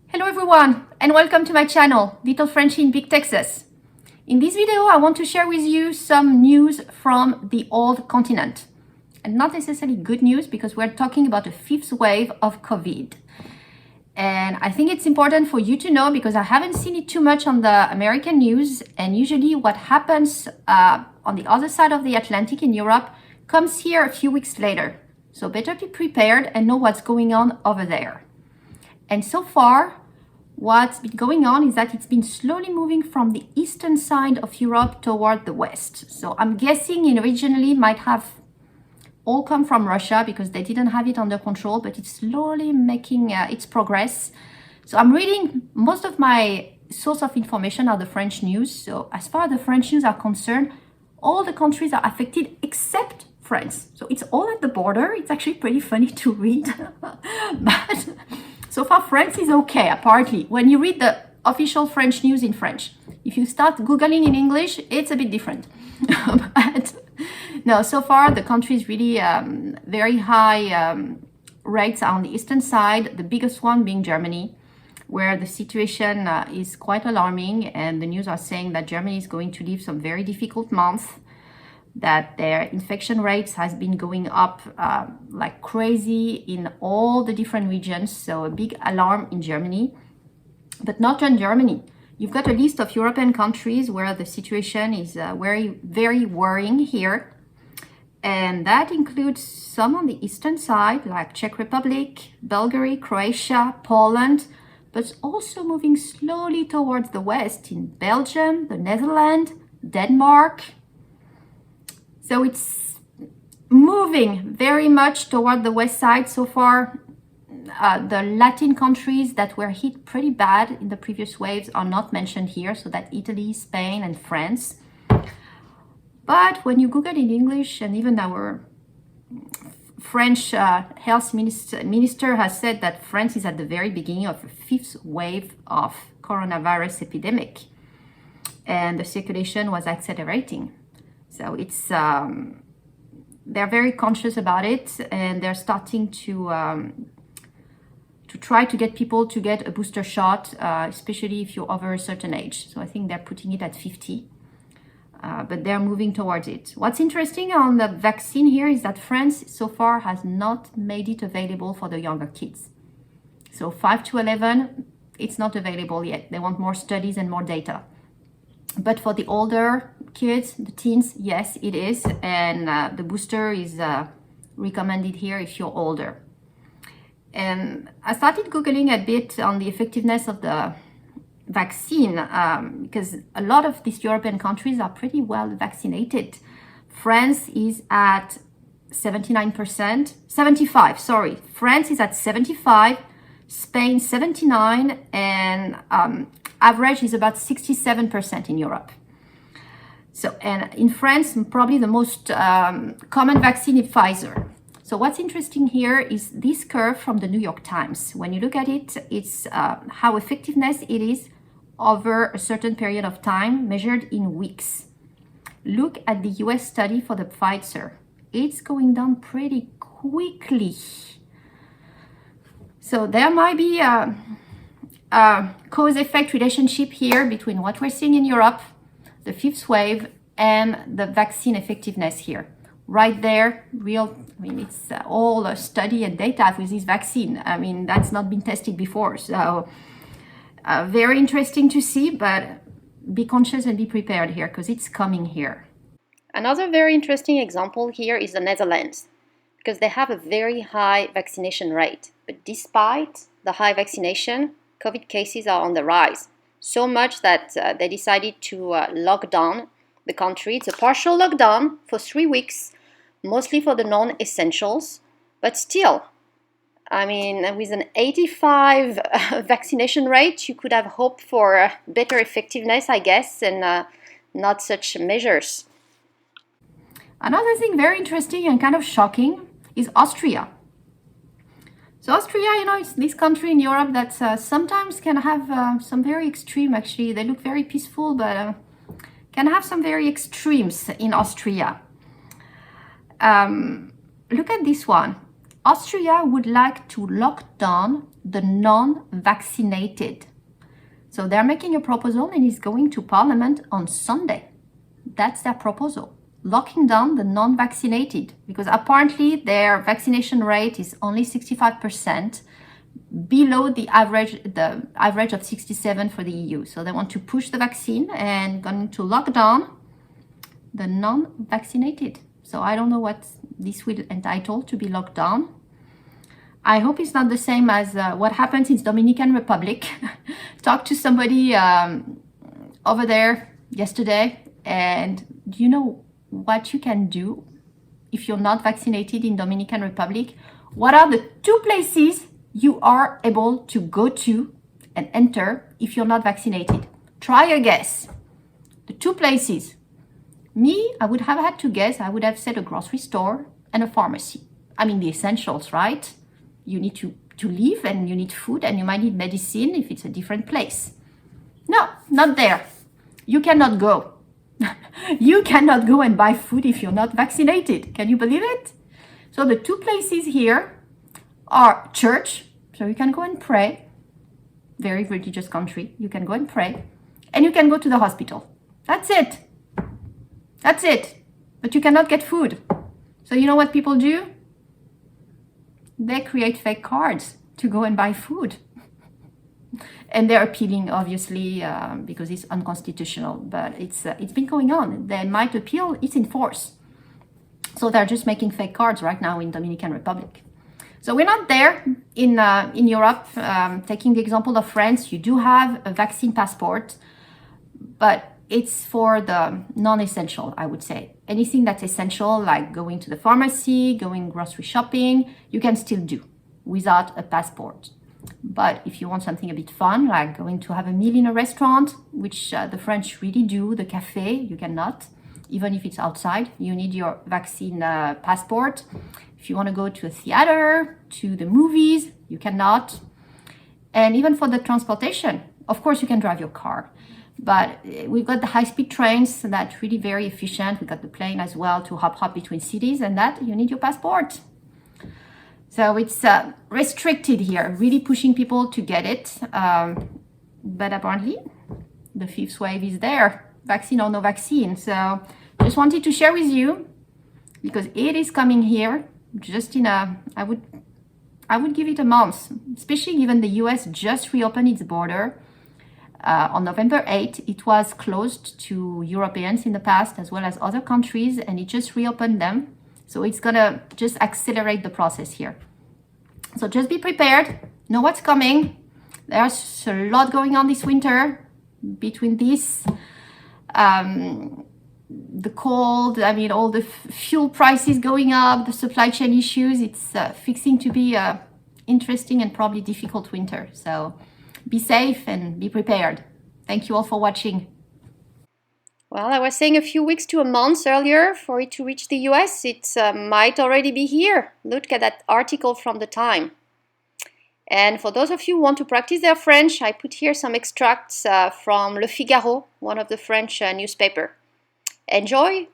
Hello everyone and welcome to my channel, Little Frenchie in Big Texas. In this video, I want to share with you some news from the old continent. And not necessarily good news because we're talking about a fifth wave of COVID. And I think it's important for you to know because I haven't seen it too much on the American news. And usually what happens on the other side of the Atlantic in Europe comes here a few weeks later. So better be prepared and know what's going on over there. And so far, what's been going on is that it's been slowly moving from the eastern side of Europe toward the west. So I'm guessing it originally might have all come from Russia because they didn't have it under control, but it's slowly making its progress. So I'm reading, most of my source of information are the French news. So as far as the French news are concerned, all the countries are affected except France. So it's all at the border. It's actually pretty funny to read. But so far, France is okay, apparently. When you read the official French news in French, if you start Googling in English, it's a bit different. But no, so far, the country is really very high rates on the eastern side, the biggest one being Germany, where the situation is quite alarming. And the news are saying that Germany is going to live some very difficult months, that their infection rates has been going up like crazy in all the different regions. So a big alarm in Germany, but not in Germany. You've got a list of European countries where the situation is very worrying here. And that includes some on the eastern side, like Czech Republic, Bulgaria, Croatia, Poland, but also moving slowly towards the west in Belgium, the Netherlands, Denmark. So it's moving very much toward the west side so far. The Latin countries that were hit pretty bad in the previous waves are not mentioned here, so that Italy, Spain, and France. But when you Google in English, and even our French health minister has said that France is at the very beginning of a fifth wave of coronavirus epidemic, and the circulation was accelerating. So it's they're very conscious about it, and they're starting to try to get people to get a booster shot, especially if you're over a certain age. So I think they're putting it at 50, but they're moving towards it. What's interesting on the vaccine here is that France so far has not made it available for the younger kids. So 5 to 11, it's not available yet. They want more studies and more data. But for the older kids, the teens, yes, it is. And the booster is recommended here if you're older. And I started Googling a bit on the effectiveness of the vaccine because a lot of these European countries are pretty well vaccinated. France is at 75, sorry. France is at 75, Spain 79, and average is about 67% in Europe. So, and in France, probably the most common vaccine is Pfizer. So what's interesting here is this curve from the New York Times. When you look at it, it's how effectiveness it is over a certain period of time measured in weeks. Look at the US study for the Pfizer. It's going down pretty quickly. So there might be a cause-effect relationship here between what we're seeing in Europe, the fifth wave, and the vaccine effectiveness here. Right there, it's all a study and data with this vaccine. I mean, that's not been tested before. So very interesting to see, but be conscious and be prepared here because it's coming here. Another very interesting example here is the Netherlands, because they have a very high vaccination rate. But despite the high vaccination, COVID cases are on the rise. So much that they decided to lock down the country. It's a partial lockdown for 3 weeks, mostly for the non-essentials. But still, I mean, with an 85 vaccination rate, you could have hoped for better effectiveness, I guess, and not such measures. Another thing very interesting and kind of shocking is Austria. So Austria, it's this country in Europe that sometimes can have some very extreme, actually. They look very peaceful, but can have some very extremes in Austria. Look at this one. Austria would like to lock down the non-vaccinated. So they're making a proposal and it's going to Parliament on Sunday. That's their proposal, locking down the non-vaccinated, because apparently their vaccination rate is only 65%, below the average of 67 for the EU. So they want to push the vaccine and going to lock down the non-vaccinated. So I don't know what this will entitle to be locked down. I hope it's not the same as what happens in Dominican Republic. Talked to somebody over there yesterday, and do you know what you can do if you're not vaccinated in Dominican Republic? What are the 2 places you are able to go to and enter if you're not vaccinated? Try a guess. The 2 places. Me, I would have had to guess. I would have said a grocery store and a pharmacy. I mean, the essentials, right? You need to live and you need food and you might need medicine if it's a different place. No, not there. You cannot go. You cannot go and buy food if you're not vaccinated. Can you believe it? So the 2 places here are church, so you can go and pray. Very religious country. You can go and pray. And you can go to the hospital. That's it. That's it. But you cannot get food. So you know what people do? They create fake cards to go and buy food. And they're appealing, obviously, because it's unconstitutional. But it's been going on. They might appeal. It's in force. So they're just making fake cards right now in Dominican Republic. So we're not there in Europe. Taking the example of France, you do have a vaccine passport, but it's for the non-essential, I would say. Anything that's essential, like going to the pharmacy, going grocery shopping, you can still do without a passport. But if you want something a bit fun, like going to have a meal in a restaurant, which the French really do, the cafe, you cannot. Even if it's outside, you need your vaccine passport. If you want to go to a theater, to the movies, you cannot. And even for the transportation, of course, you can drive your car. But we've got the high-speed trains that's really very efficient. We've got the plane as well to hop between cities, and that you need your passport. So it's restricted here, really pushing people to get it. But apparently, the 5th wave is there, vaccine or no vaccine. So just wanted to share with you, because it is coming here just in I would give it a month, especially given the US just reopened its border. On November 8th, it was closed to Europeans in the past as well as other countries, and it just reopened them. So it's gonna just accelerate the process here. So just be prepared, know what's coming. There's a lot going on this winter between this, the cold, I mean, all the fuel prices going up, the supply chain issues. It's fixing to be a interesting and probably difficult winter. So be safe and be prepared. Thank you all for watching. Well, I was saying a few weeks to a month earlier for it to reach the US. It might already be here. Look at that article from the Time. And for those of you who want to practice their French, I put here some extracts from Le Figaro, one of the French newspaper. Enjoy!